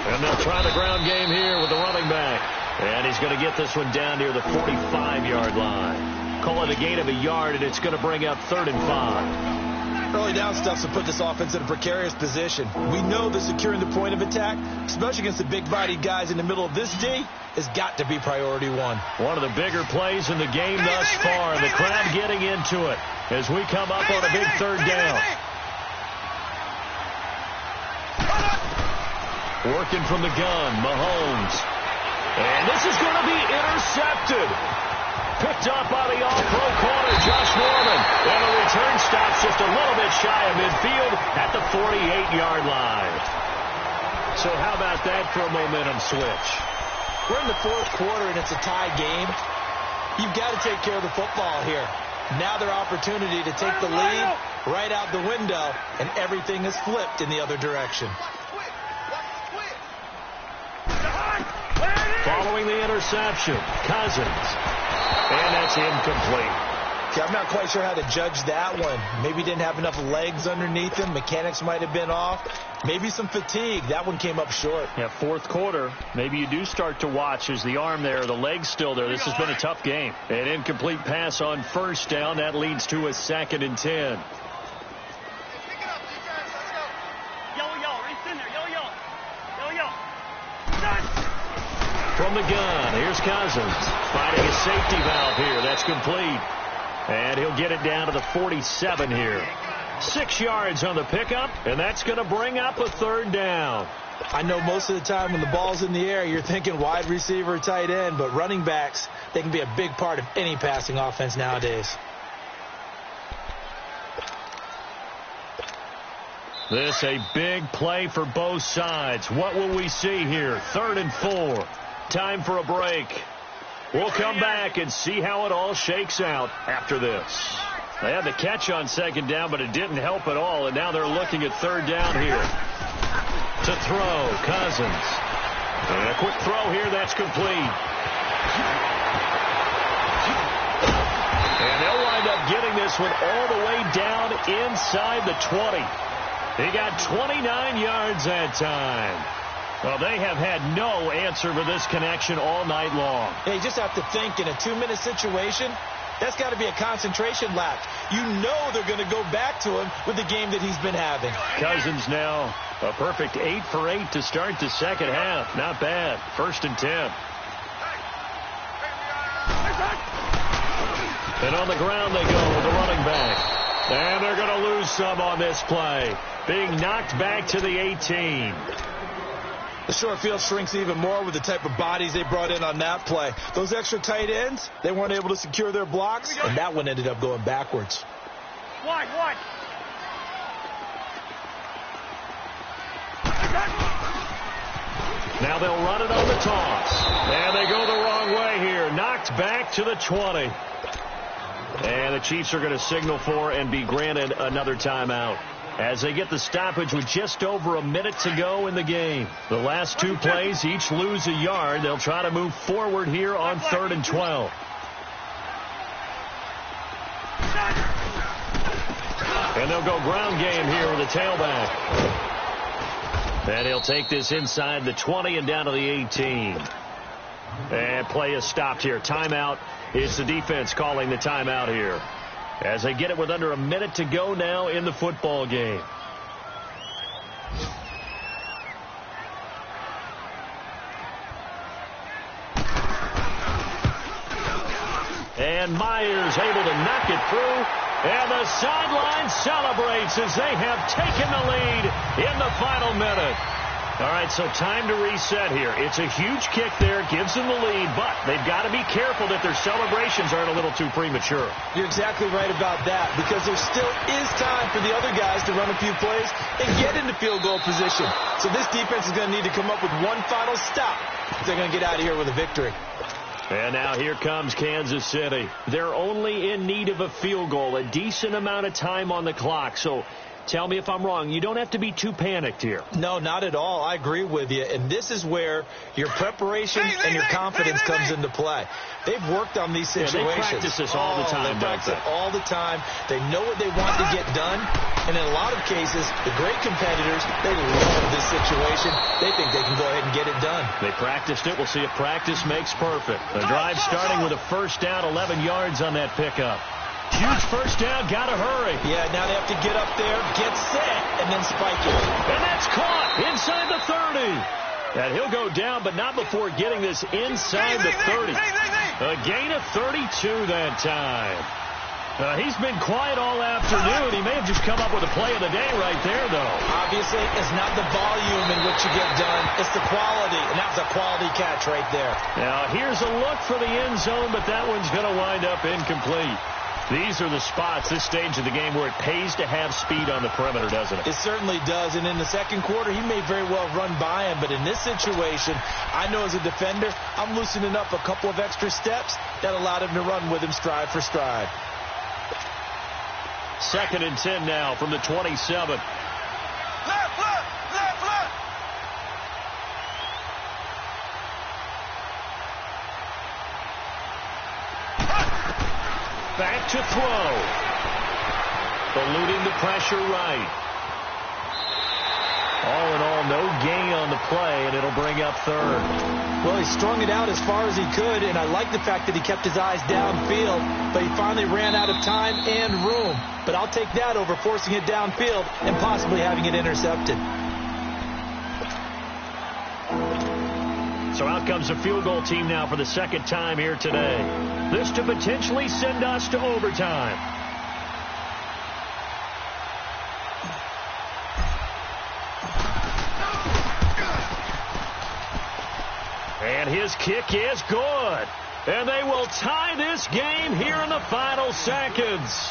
And they'll try the ground game here with the running back. And he's going to get this one down near the 45-yard line. Call it a gain of a yard, and it's going to bring up 3rd and 5. Early down stuff to put this offense in a precarious position. We know that securing the point of attack, especially against the big-bodied guys in the middle of this D, has got to be priority 1. One of the bigger plays in the game thus far. The crowd getting into it as we come up on a big 3rd down. Working from the gun, Mahomes. And this is going to be intercepted. Picked up by the all-pro corner, Josh Norman. And the return stops just a little bit shy of midfield at the 48-yard line. So how about that for a momentum switch? We're in the 4th quarter, and it's a tie game. You've got to take care of the football here. Now their opportunity to take the lead right out the window, and everything is flipped in the other direction. Following the interception, Cousins. And that's incomplete. See, I'm not quite sure how to judge that one. Maybe didn't have enough legs underneath him. Mechanics might have been off. Maybe some fatigue. That one came up short. Yeah, 4th quarter. Maybe you do start to watch as the arm there, the leg's still there. This has been a tough game. An incomplete pass on 1st down. That leads to a 2nd and 10. From the gun, here's Cousins. Finding a safety valve here. That's complete. And he'll get it down to the 47 here. 6 yards on the pickup, and that's going to bring up a 3rd down. I know most of the time when the ball's in the air, you're thinking wide receiver, tight end, but running backs, they can be a big part of any passing offense nowadays. This a big play for both sides. What will we see here? 3rd and 4. Time for a break. We'll come back and see how it all shakes out after this. They had the catch on 2nd down, but it didn't help at all, and now they're looking at 3rd down here. To throw, Cousins. And a quick throw here, that's complete. And they'll wind up getting this one all the way down inside the 20. He got 29 yards that time. Well, they have had no answer for this connection all night long. Yeah, you just have to think in a 2-minute situation, that's got to be a concentration lapse. You know they're going to go back to him with the game that he's been having. Cousins now a perfect 8 for 8 to start the 2nd half. Not bad. 1st and 10. And on the ground they go with the running back. And they're going to lose some on this play. Being knocked back to the 18. The short field shrinks even more with the type of bodies they brought in on that play. Those extra tight ends, they weren't able to secure their blocks, and that one ended up going backwards. Wide. Now they'll run it on the toss. And they go the wrong way here. Knocked back to the 20. And the Chiefs are going to signal for and be granted another timeout as they get the stoppage with just over a minute to go in the game. The last 2 plays each lose a yard. They'll try to move forward here on 3rd and 12. he'll go ground game here with a tailback. And he'll take this inside the 20 and down to the 18. And play is stopped here. Timeout. It's the defense calling the timeout here, as they get it with under a minute to go now in the football game. And Myers able to knock it through. And the sideline celebrates as they have taken the lead in the final minute. All right, so time to reset here. It's a huge kick there, gives them the lead, but they've got to be careful that their celebrations aren't a little too premature. You're exactly right about that, because there still is time for the other guys to run a few plays and get into field goal position. So this defense is going to need to come up with one final stop if they're going to get out of here with a victory. And now here comes Kansas City. They're only in need of a field goal, a decent amount of time on the clock. So tell me if I'm wrong. You don't have to be too panicked here. No, not at all. I agree with you. And this is where your preparation and your confidence comes into play. They've worked on these situations. They practice this all the time. They practice it all the time. They know what they want to get done. And in a lot of cases, the great competitors, they love this situation. They think they can go ahead and get it done. They practiced it. We'll see if practice makes perfect. The drive starting with a first down, 11 yards on that pickup. Huge first down, got to hurry. Yeah, now they have to get up there, get set, and then spike it. And that's caught inside the 30. And he'll go down, but not before getting this inside the 30. A gain of 32 that time. He's been quiet all afternoon. He may have just come up with a play of the day right there, though. Obviously, it's not the volume in which you get done. It's the quality, and that was a quality catch right there. Now, here's a look for the end zone, but that one's going to wind up incomplete. These are the spots, this stage of the game, where it pays to have speed on the perimeter, doesn't it? It certainly does. And in the second quarter, he may very well run by him. But in this situation, I know as a defender, I'm loosening up a couple of extra steps that allowed him to run with him stride for stride. 2nd and 10 now from the 27. Left. Back to throw. Eluding the pressure right. All in all, no gain on the play, and it'll bring up 3rd. Well, he strung it out as far as he could, and I like the fact that he kept his eyes downfield, but he finally ran out of time and room. But I'll take that over forcing it downfield and possibly having it intercepted. So out comes the field goal team now for the second time here today. This to potentially send us to overtime. And his kick is good. And they will tie this game here in the final seconds.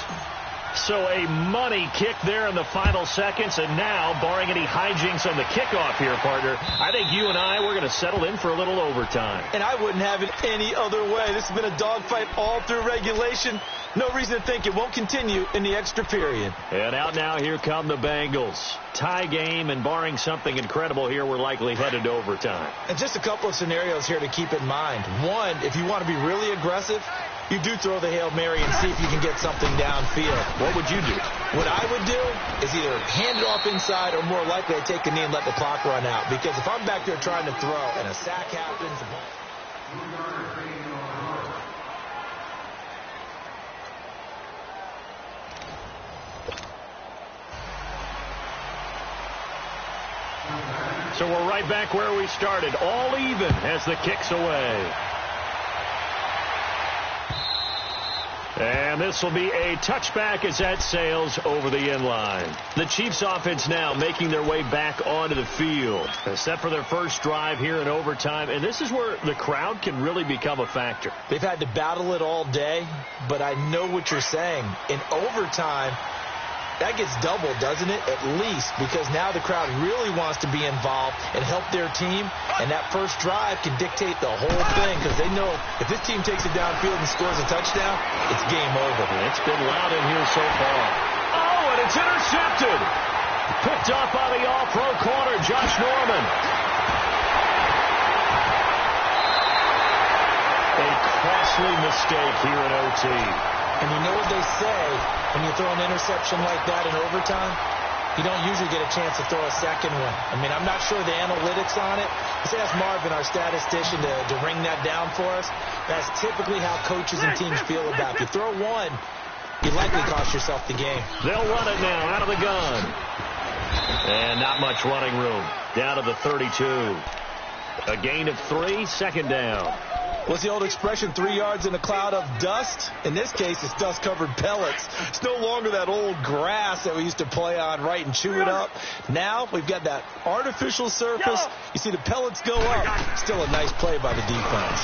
So a money kick there in the final seconds. And now, barring any hijinks on the kickoff here, partner, I think you and I, we're going to settle in for a little overtime. And I wouldn't have it any other way. This has been a dogfight all through regulation. No reason to think it won't continue in the extra period. And out now, here come the Bengals. Tie game, and barring something incredible here, we're likely headed to overtime. And just a couple of scenarios here to keep in mind. One, if you want to be really aggressive, you do throw the Hail Mary and see if you can get something downfield. What would you do? What I would do is either hand it off inside, or more likely I'd take a knee and let the clock run out. Because if I'm back there trying to throw and a sack happens... So we're right back where we started, all even as the kick's away. And this will be a touchback as that sails over the end line. The Chiefs offense now making their way back onto the field, set for their first drive here in overtime. And this is where the crowd can really become a factor. They've had to battle it all day, but I know what you're saying. In overtime, that gets doubled, doesn't it? At least, because now the crowd really wants to be involved and help their team, and that first drive can dictate the whole thing, because they know if this team takes it downfield and scores a touchdown, it's game over. It's been loud in here so far. Oh, and it's intercepted. Picked off by the all-pro corner, Josh Norman. A costly mistake here in OT. And you know what they say when you throw an interception like that in overtime? You don't usually get a chance to throw a second one. I mean, I'm not sure the analytics on it. Let's ask Marvin, our statistician, to ring that down for us. That's typically how coaches and teams feel about it. If you throw one, you likely cost yourself the game. They'll run it now out of the gun. And not much running room. Down to the 32. A gain of 3, second down. What's the old expression, 3 yards in a cloud of dust? In this case, it's dust-covered pellets. It's no longer that old grass that we used to play on, right, and chew it up. Now we've got that artificial surface. You see the pellets go up. Still a nice play by the defense.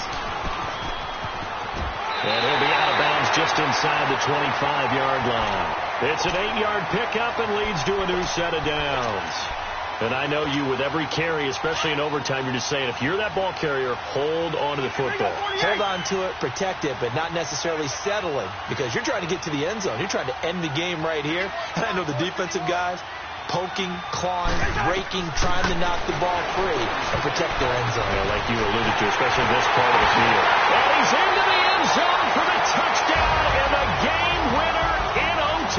And he'll be out of bounds just inside the 25-yard line. It's an 8-yard pickup and leads to a new set of downs. And I know you, with every carry, especially in overtime, you're just saying, if you're that ball carrier, hold on to the football. Hold on to it, protect it, but not necessarily settling, because you're trying to get to the end zone. You're trying to end the game right here. And I know the defensive guys poking, clawing, raking, trying to knock the ball free and protect their end zone. Yeah, like you alluded to, especially this part of the field. And he's into the end zone for the touchdown and the game winner in OT.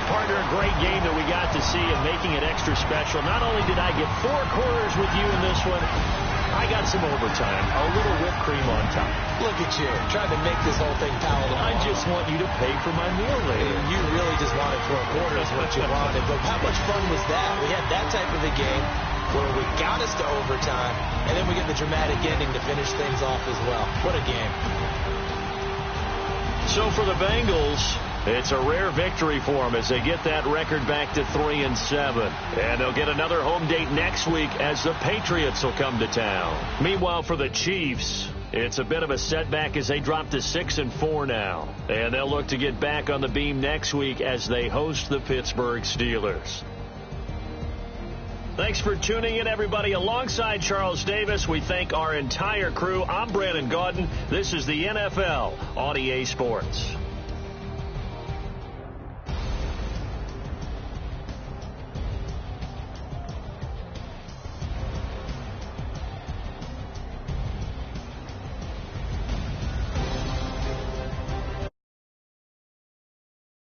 Partner, a great game that we got to see and making it extra special. Not only did I get 4 quarters with you in this one, I got some overtime, a little whipped cream on top. Look at you, trying to make this whole thing palatable. I just want you to pay for my meal later. You really just wanted 4 quarters what you wanted. But how much fun was that? We had that type of a game where we got us to overtime, and then we get the dramatic ending to finish things off as well. What a game. So for the Bengals, it's a rare victory for them as they get that record back to 3-7. And they'll get another home date next week as the Patriots will come to town. Meanwhile, for the Chiefs, it's a bit of a setback as they drop to 6-4 now. And they'll look to get back on the beam next week as they host the Pittsburgh Steelers. Thanks for tuning in, everybody. Alongside Charles Davis, we thank our entire crew. I'm Brandon Gaudin. This is the NFL on EA Sports.